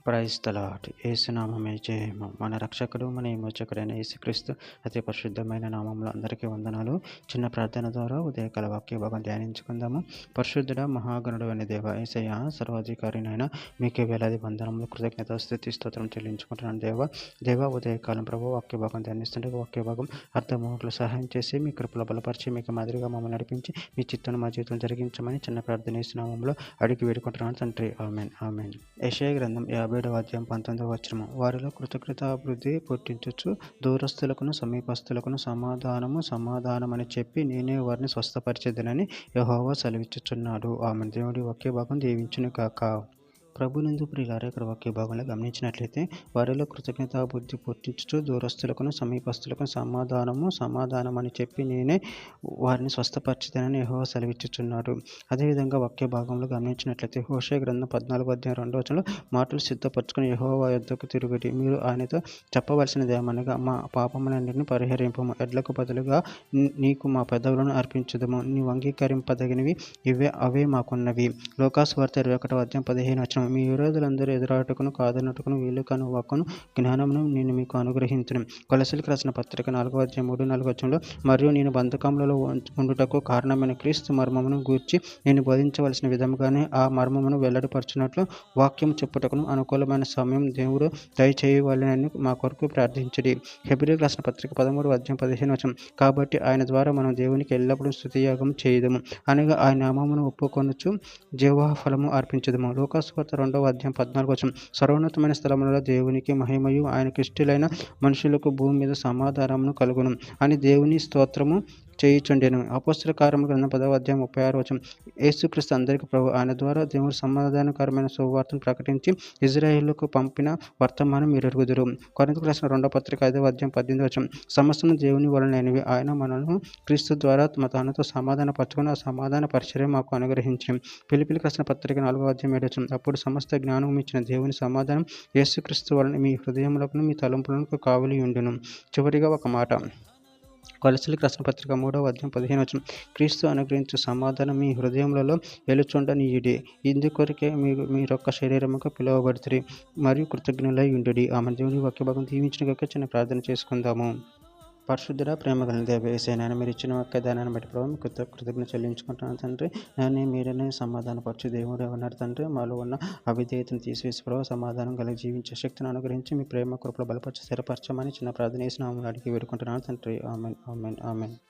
Praise the lord. యేసునామమే జయము. మన రక్షకుడు, మన విమోచకుడైన యేసుక్రీస్తు అతి పరిశుద్ధమైన నామంలో అందరికీ వందనాలు. చిన్న ప్రార్థన ద్వారా ఉదయకాల వాక్య భాగం ధ్యానించుకుందాము. పరిశుద్ధుడ, మహాగణుడు అనే దేవ యేసయ్య, సర్వాధికారినైనా మీకే వేలాది వందనములు, కృతజ్ఞత, స్తుతి, స్తోత్రం చెల్లించుకుంటున్నాను దేవ ఉదయకాలం ప్రభు వాక్య భాగం ధ్యానిస్తుంటే వాక్య భాగం అర్థమూకులు సహాయం చేసి మీ కృపలో బలపరిచి మీకు మాదిరిగా మమ్మల్ని నడిపించి మీ చిత్తాన్ని మా జీవితం జరిగించమని చిన్న ప్రార్థన యేసునామంలో అడిగి వేడుకుంటున్నాను తండ్రి. Amen amen. యెషయా గ్రంథం 57వ అధ్యాయం 19వ వచనము. వారిలో కృతజ్ఞతాభివృద్ధి పుట్టించుచు దూరస్తులకును సమీపస్తులకును సమాధానమని చెప్పి నేనే వారిని స్వస్థపరిచెదనని యెహోవా సెలవిచ్చుచున్నాడు. ఆమెన్. దేవుడి వాక్య భాగం దీవించును గాక. ప్రభునందు ప్రియులారా, ఇక్కడ వాక్య భాగంలో గమనించినట్లయితే వారిలో కృతజ్ఞతాబుద్ధి పుట్టించుచు దూరస్తులకును సమీపస్తులకును సమాధానమని చెప్పి నేనే వారిని స్వస్థపరిచితనని యెహోవా సెలవిచ్చుచున్నాడు. అదేవిధంగా వాక్య భాగంలో గమనించినట్లయితే హోషేయ గ్రంథం 14వ అధ్యాయం 2వ వచనంలో మాటలు సిద్ధపరచుకుని యెహోవా యొద్దకు తిరుగుడి, మీరు ఆయనతో చెప్పవలసినదేమనగా మా పాపములన్నిటిని పరిహరింపము, ఎడ్లకు బదులుగా నీకు మా పెదవులను అర్పించుదము, నీవు అంగీకరింపదగినవి అవే మాకున్నవి. లోకాసువార్త 21వ అధ్యాయం 15వ వచనం. మీ విరోధులందరూ ఎదురాటకును కాదనటుకును వీలు కాని వాక్కును జ్ఞానమును నేను మీకు అనుగ్రహించును. కొలసీలకు రాసిన పత్రిక 4వ అధ్యాయం 3-4 వచనంలో, మరియు నేను బంధకములలో ఉండుటకు కారణమైన క్రీస్తు మర్మమును గూర్చి నేను బోధించవలసిన విధముగానే ఆ మర్మమును వెల్లడిపరచునట్లు వాక్యం చెప్పుటకును అనుకూలమైన సమయం దేవుడు దయచేయవలెనని మా కొరకు ప్రార్థించుడి. హెబ్రీయులకు రాసిన పత్రిక 13వ అధ్యాయం 15వ వచనం. కాబట్టి ఆయన ద్వారా మనం దేవునికి ఎల్లప్పుడూ స్తుతియాగం చేయుదము, అనగా ఆయన నామమును ఒప్పుకొనుచు జీవఫలము అర్పించుదము. లోకాసువార్త 2వ అధ్యాయం 14వ వచనం. సర్వోన్నతమైన స్థలములలో దేవునికి మహిమయు ఆయనకు ఇష్టులైన మనుషులకు భూమి మీద సమాధానమును కలుగును అని దేవుని స్తోత్రము చేయుచుండెను. అపోస్తల కార్యముల గ్రంథం 10వ అధ్యాయం 36వ వచనం. యేసుక్రీస్తు అందరికీ ప్రభు, ఆయన ద్వారా దేవుడు సమాధానకరమైన సువార్తను ప్రకటించి ఇజ్రాయేలుకు పంపిన వర్తమానం మీరు ఎరుగుదురు. కొరింథీయులకు రాసిన 2వ పత్రిక 5వ అధ్యాయం 18వ వచనం. సమస్తము దేవుని వలనైనవి, ఆయన మనలను క్రీస్తు ద్వారా తనతో సమాధాన పరచుకొని ఆ సమాధాన పరిచర్య మాకు అనుగ్రహించి. ఫిలిప్పీయులకు రాసిన పత్రిక 4వ అధ్యాయం 7వ వచనం. అప్పుడు సమస్త జ్ఞానం ఇచ్చిన దేవుని సమాధానం యేసుక్రీస్తు వలన మీ హృదయములకు మీ తలంపులకు కావలి ఉండును. చివరిగా ఒక మాట. కొలసీలకు రాసిన పత్రిక 3వ అధ్యాయం 15వ వచనం. క్రీస్తు అనుగ్రహించు సమాధానం మీ హృదయములలో వెలుచుండనీయుడి, ఇందుకొరకే మీరొక్క శరీరముగా పిలువబడుతురి, మరియు కృతజ్ఞులై ఉండుడి. ఆమె. దేవుని వాక్య భాగం దీవించిన గాక. చిన్న ప్రార్థన చేసుకుందాము. పరిశుద్ధుడ, ప్రేమ కలిగిన దేవ యేసయ్య, మీరు ఇచ్చిన వాక్య దానాన్ని బట్టి ప్రభావ మీకు కృతజ్ఞత చెల్లించుకుంటున్నాను తండ్రి. మీరనే సమాధానపరచు దేవుడు ఎవరన్నారు తండ్రి. మాలో ఉన్న అవిధేయతను తీసివేసి ప్రభావ సమాధానం కలిగి జీవించే శక్తిని అనుగ్రహించి మీ ప్రేమ కృపలో బలపరిచి స్థిరపరచమని చిన్న ప్రార్థన చేసి నామములో అడిగి వేడుకుంటున్నాను తండ్రి. Amen amen amen.